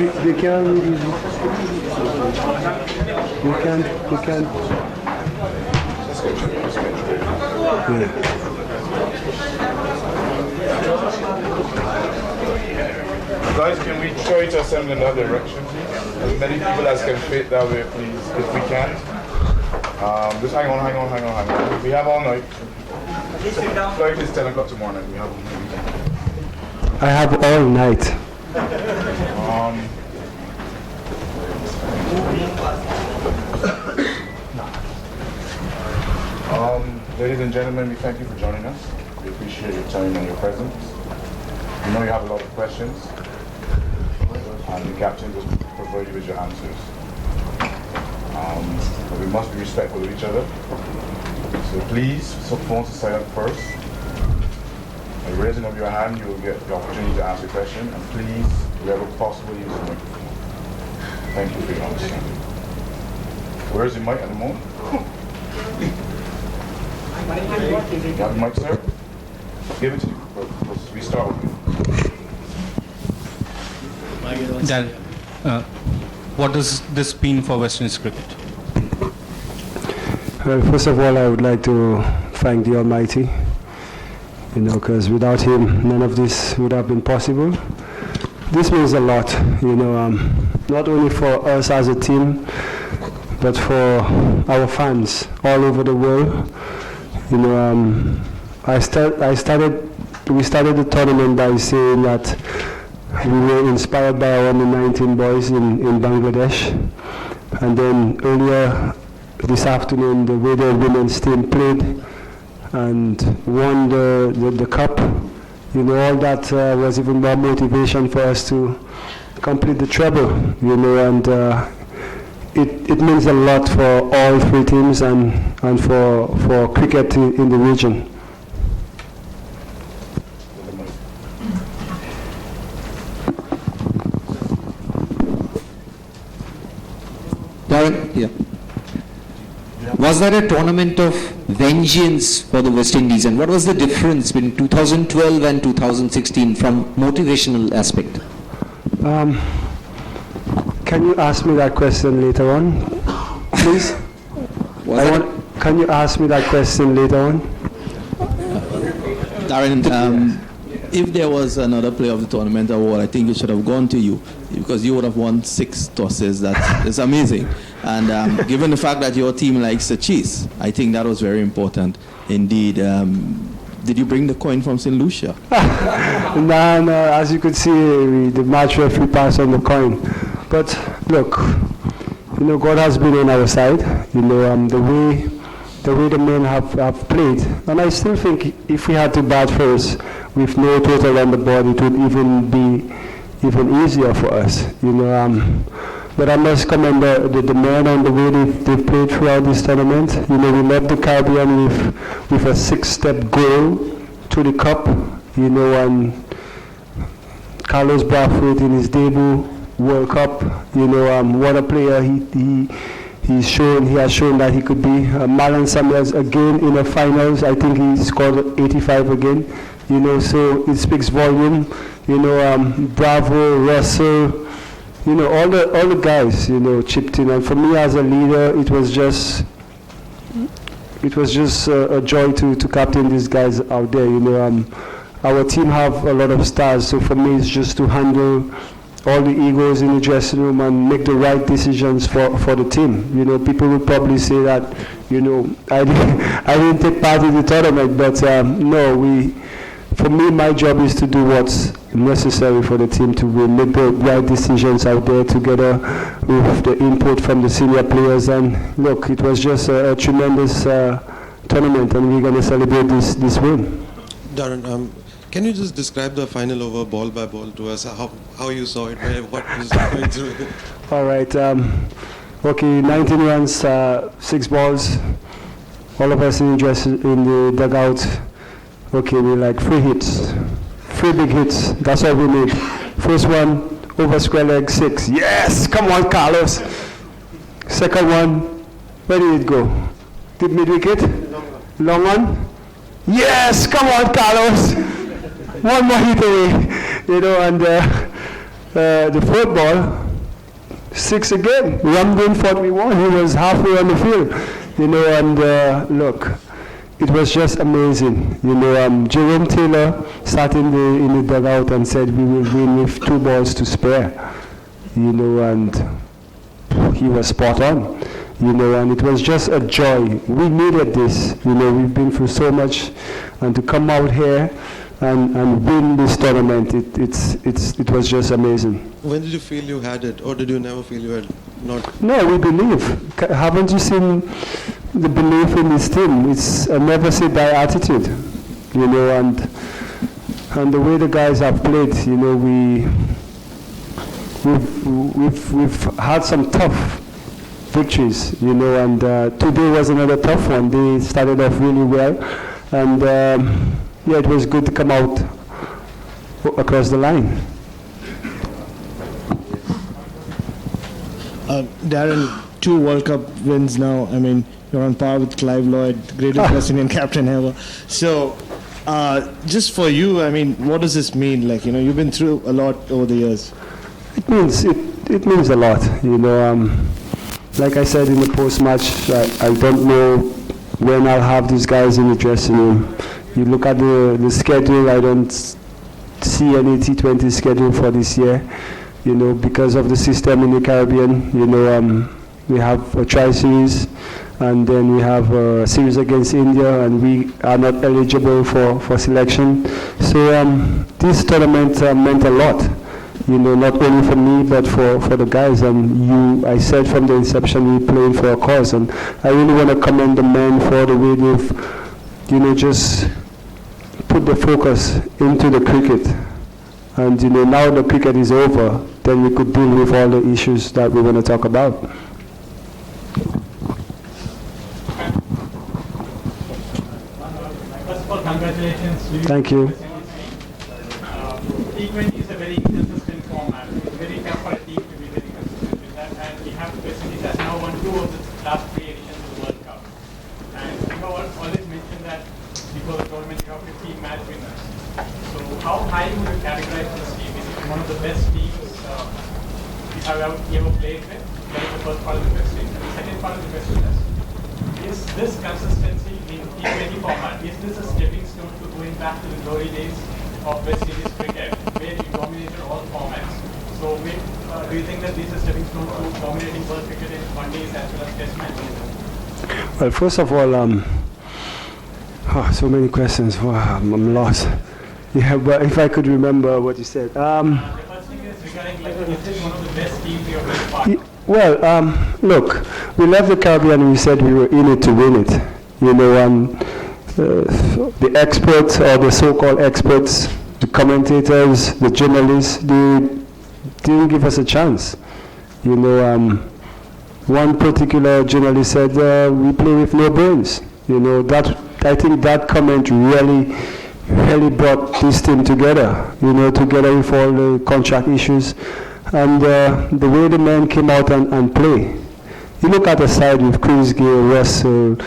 they can, we can. Yeah. Guys, can we try to assemble in that direction, please? As many people as can fit that way, please, if we can. Just hang on. We have all night. Flight is 10 o'clock tomorrow night. We have all night. I have all night. Ladies and gentlemen, we thank you for joining us. We appreciate your time and your presence. We know you have a lot of questions, and the captain will provide you with your answers. But we must be respectful of each other. So please, put phones to silent first. By raising up your hand, you will get the opportunity to ask a question, and please, wherever possible, use the microphone. Thank you for your understanding. Where is the mic at the moment? You have the mic, sir? Give it to you. We start with you. Darren, what does this mean for West Indies cricket? Well, first of all, I would like to thank the Almighty, because without Him, none of this would have been possible. This means a lot, not only for us as a team, but for our fans all over the world. We started the tournament by saying that we were inspired by our under-19 boys in Bangladesh, and then earlier this afternoon the way the women's team played and won the cup. All that was even more motivation for us to complete the treble. And it means a lot for all three teams and for cricket in the region. Darren, yeah. Was there a tournament of vengeance for the West Indies, and what was the difference between 2012 and 2016 from motivational aspect? Can you ask me that question later on, please? Can you ask me that question later on? Darren, if there was another player of the tournament award, I think it should have gone to you, because you would have won 6 tosses. That is amazing. And given the fact that your team likes to chase, I think that was very important indeed. Did you bring the coin from St. Lucia? No, as you could see, the match referee passed on the coin. But look, God has been on our side. The way the men have played, and I still think if we had to bat first with no total on the board, it would even be even easier for us. But I must commend the men on the way they've played throughout this tournament. We left the Caribbean with a 6-step goal to the cup. And Carlos Brathwaite in his debut World Cup. What a player he has shown that he could be. Marlon Samuels again in the finals. I think he scored 85 again. So it speaks volume. Bravo, Russell. All the guys, chipped in, and for me as a leader, it was just a joy to captain these guys out there. Our team have a lot of stars, so for me it's just to handle all the egos in the dressing room and make the right decisions for the team. People will probably say that, I didn't take part in the tournament, but no, for me, my job is to do what's necessary for the team to win, make the right decisions out there together with the input from the senior players. And look, it was just a tremendous tournament, and we're going to celebrate this win. Darren, can you just describe the final over ball by ball to us? How you saw it? What was going through? All right. Okay, 19 runs, 6 balls. All of us in the dugout. Okay, we like 3 hits, 3 big hits. That's all we need. First one, over square leg, 6. Yes, come on, Carlos. Second one, where did it go? Did mid wicket? Long one? Yes, come on, Carlos. One more hit away. And the football, 6 again. 1 win, 41. He was halfway on the field, you know, and look, it was just amazing. You know, Jerome Taylor sat in the dugout and said we will win with 2 balls to spare, you know, and he was spot on, you know, and it was just a joy. We needed this, you know, we've been through so much, and to come out here and win this tournament, it was just amazing. When did you feel you had it, or did you never feel you had not? No, we believe. Haven't you seen the belief in this team? It's a never say die attitude, you know, and the way the guys have played, you know, we've had some tough victories, you know, and today was another tough one. They started off really well, and yeah, it was good to come out across the line. Darren, 2 World Cup wins now. I mean, you're on par with Clive Lloyd, greatest Brazilian captain ever. So, just for you, I mean, what does this mean? Like, you know, you've been through a lot over the years. It means a lot, you know. Like I said in the post-match, I don't know when I'll have these guys in the dressing room. You look at the schedule, I don't see any T20 schedule for this year, you know, because of the system in the Caribbean. You know, we have a tri-series, and then we have a series against India, and we are not eligible for selection. So this tournament meant a lot, you know, not only for me, but for the guys. And I said from the inception, we played for a cause, and I really want to commend the men for the way they've, you know, just put the focus into the cricket. And, you know, now the cricket is over, then we could deal with all the issues that we want to talk about. First of all, congratulations. Thank you. T20 is a very inconsistent format. It's very tough for a team to be very consistent with that. And we have West Indies has now won 2 of the last 3 editions of the World Cup. And you have always mentioned that before the tournament you have 15 match winners. So how high would you categorize this team? Is it one of the best teams you have ever played with? That is the first part of the question. And the second part of the question is this consistency in T20 format, is this a stepping stone to going back to the glory days of West Indies cricket, where you dominated all formats? So do you think that this is a stepping stone to dominating world cricket in one days as well as test matches? Well, first of all, so many questions. Wow, I'm lost. Yeah, but if I could remember what you said. The first thing is regarding, like, is this one of the best teams you have been part of? Well, look, we left the Caribbean and we said we were in it to win it. You know, the experts, or the so-called experts, the commentators, the journalists, they didn't give us a chance. You know, one particular journalist said, we play with no brains. You know, I think that comment really brought this team together, you know, together with all the contract issues. And the way the men came out and play. You look at the side with Chris Gayle, Russell,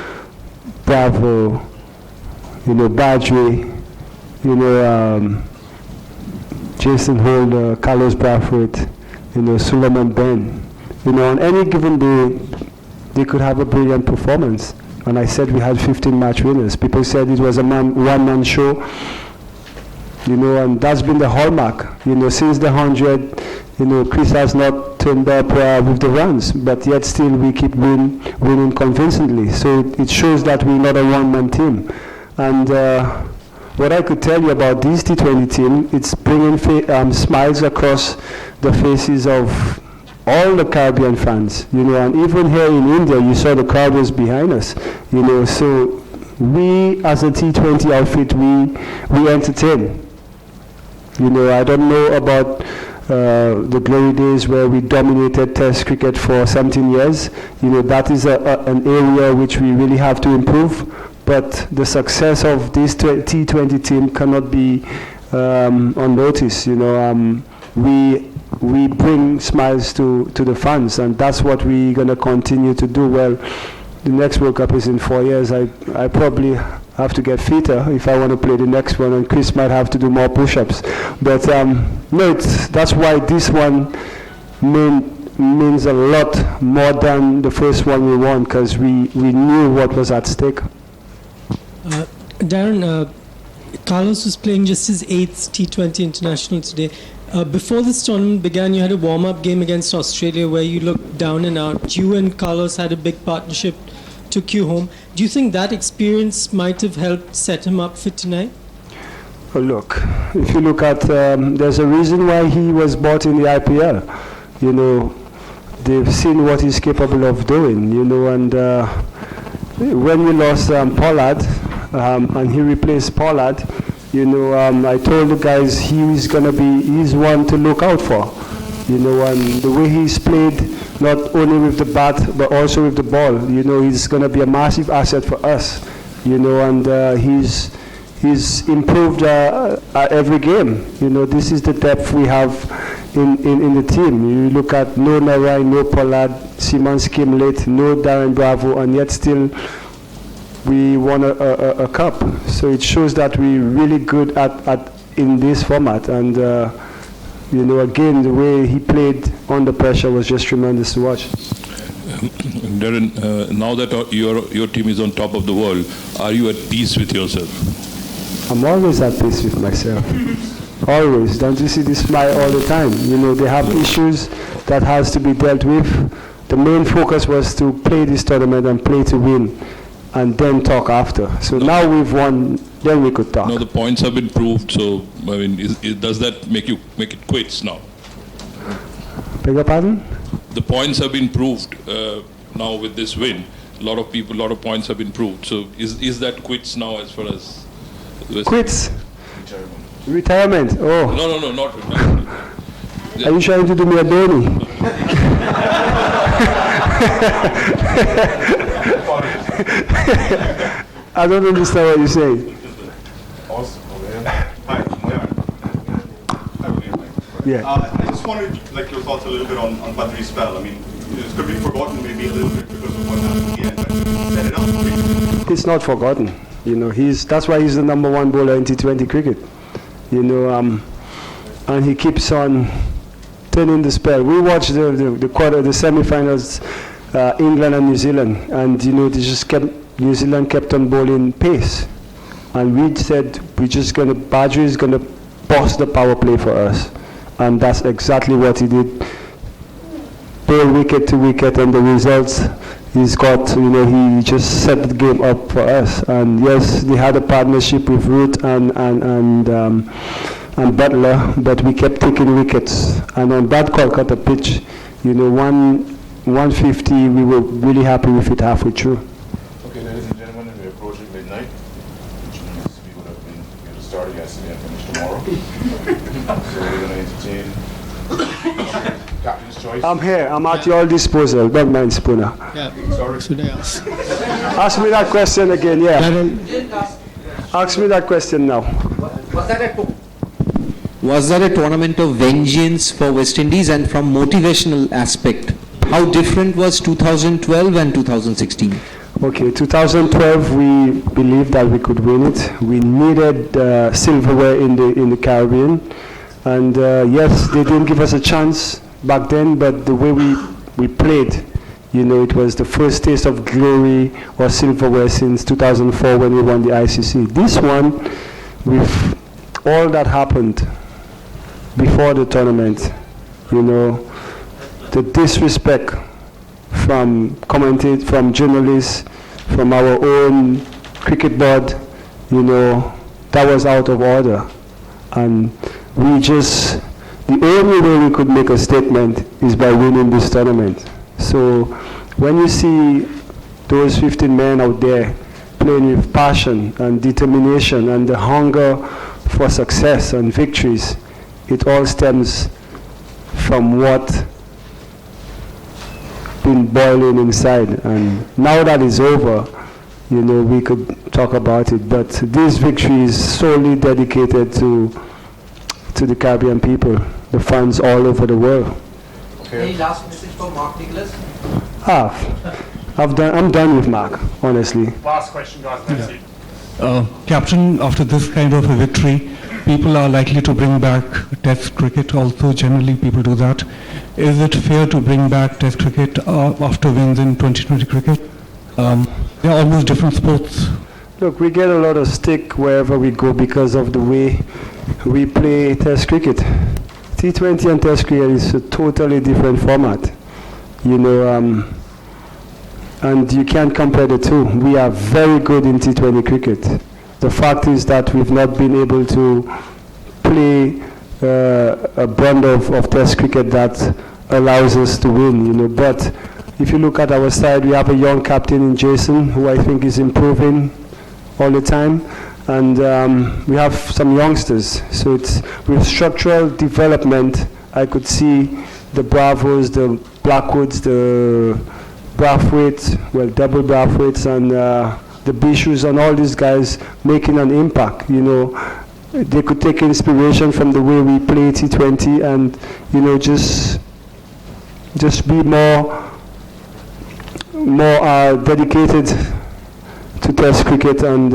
Bravo, you know, Badri, you know, Jason Holder, Carlos Bradford, you know, Suleiman Ben. You know, on any given day, they could have a brilliant performance. And I said we had 15 match winners. People said it was a one-man show, you know, and that's been the hallmark. You know, since the 100, you know, Chris has not turned up with the runs, but yet still we keep winning convincingly. So it shows that we're not a one-man team. And what I could tell you about this T20 team, it's bringing smiles across the faces of all the Caribbean fans, you know, and even here in India, you saw the crowd was behind us, you know. So we, as a T20 outfit, we entertain. You know, I don't know about the glory days where we dominated Test cricket for 17 years. You know, that is an area which we really have to improve. But the success of this T20 team cannot be unnoticed. You know, we bring smiles to the fans, and that's what we're going to continue to do. Well, the next World Cup is in 4 years. I probably I have to get fitter if I want to play the next one, and Chris might have to do more push-ups. But no, that's why this one means a lot more than the first one we won, because we knew what was at stake. Darren, Carlos was playing just his 8th T20 international today. Before this tournament began, you had a warm-up game against Australia where you looked down and out. You and Carlos had a big partnership, took you home. Do you think that experience might have helped set him up for tonight? Oh, look, if you look at, there's a reason why he was bought in the IPL. You know, they've seen what he's capable of doing, you know, and when we lost Pollard, and he replaced Pollard, you know, I told the guys he's one to look out for, you know, and the way he's played, not only with the bat, but also with the ball, you know, he's going to be a massive asset for us, you know, and he's improved at every game. You know, this is the depth we have in the team. You look at no Narai, no Pollard, Simmons came late, no Darren Bravo, and yet still we won a cup. So it shows that we're really good at in this format. And you know, again, the way he played under pressure was just tremendous to watch. Darren, now that your team is on top of the world, are you at peace with yourself? I'm always at peace with myself. Always. Don't you see this smile all the time? You know, they have issues that has to be dealt with. The main focus was to play this tournament and play to win, and then talk after. So now we've won, then we could talk. No, the points have been proved, so, I mean, does that make it quits now? Beg your pardon? The points have been proved now with this win. A lot of points have been proved. So is that quits now as far as... Quits? Retirement? Oh. No, not retirement. Are you trying to do me a Dhoni? I don't understand what you're saying. Yeah. I just wanted your thoughts a little bit on Badri's spell. I mean, it could be forgotten maybe a little bit because of what happened at the end, but set it up really. It's not forgotten. You know, that's why he's the #1 bowler in T20 cricket. You know, and he keeps on turning the spell. We watched the semi-finals, England and New Zealand, and you know, New Zealand kept on bowling pace, and we said Badri is gonna boss the power play for us, and that's exactly what he did. Bowl wicket to wicket, and the results he's got. You know, he just set the game up for us. And yes, they had a partnership with Root and Butler, but we kept taking wickets. And on that Kolkata pitch, you know, 150, we were really happy with it halfway through. Okay, ladies and gentlemen, we're approaching midnight, which means we would have been able to start yesterday and finish tomorrow. So we're going to entertain Captain's choice. I'm here. I'm at your disposal. Don't mind, Spooner. Yeah. Sorry. Should I ask? Ask me that question again, yeah. Ask me that question now. Was that a tournament of vengeance for West Indies? And from motivational aspect, how different was 2012 and 2016? Okay, 2012 we believed that we could win it. We needed silverware in the Caribbean, and yes, they didn't give us a chance back then, but the way we played, you know, it was the first taste of glory or silverware since 2004 when we won the ICC. This one, with all that happened before the tournament, you know, the disrespect from journalists, from our own cricket board, you know, that was out of order. And the only way we could make a statement is by winning this tournament. So when you see those 15 men out there playing with passion and determination and the hunger for success and victories, it all stems from what been boiling inside. And now that it's over, you know, we could talk about it. But this victory is solely dedicated to the Caribbean people, the fans all over the world. Okay. Any last message for Mark Nicholas? I'm done with Mark, honestly. Last question, guys. That's it. Captain, after this kind of a victory, people are likely to bring back Test cricket also. Generally, people do that. Is it fair to bring back Test cricket after wins in 2020 cricket? They are almost different sports. Look, we get a lot of stick wherever we go because of the way we play Test cricket. T20 and Test cricket is a totally different format, you know, and you can't compare the two. We are very good in T20 cricket. The fact is that we've not been able to play a brand of Test cricket that allows us to win, you know. But if you look at our side, we have a young captain in Jason, who I think is improving all the time, and we have some youngsters. So it's with structural development. I could see the Bravos, the Blackwoods, the Brathwaite, well, double Brathwaites, and the Bishus, and all these guys making an impact. You know, they could take inspiration from the way we play T20, and you know, just be more dedicated to Test cricket, and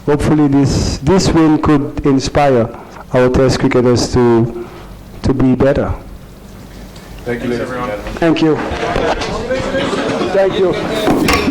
hopefully this win could inspire our Test cricketers to be better. Thank you, ladies and gentlemen. Thank you. Thank you.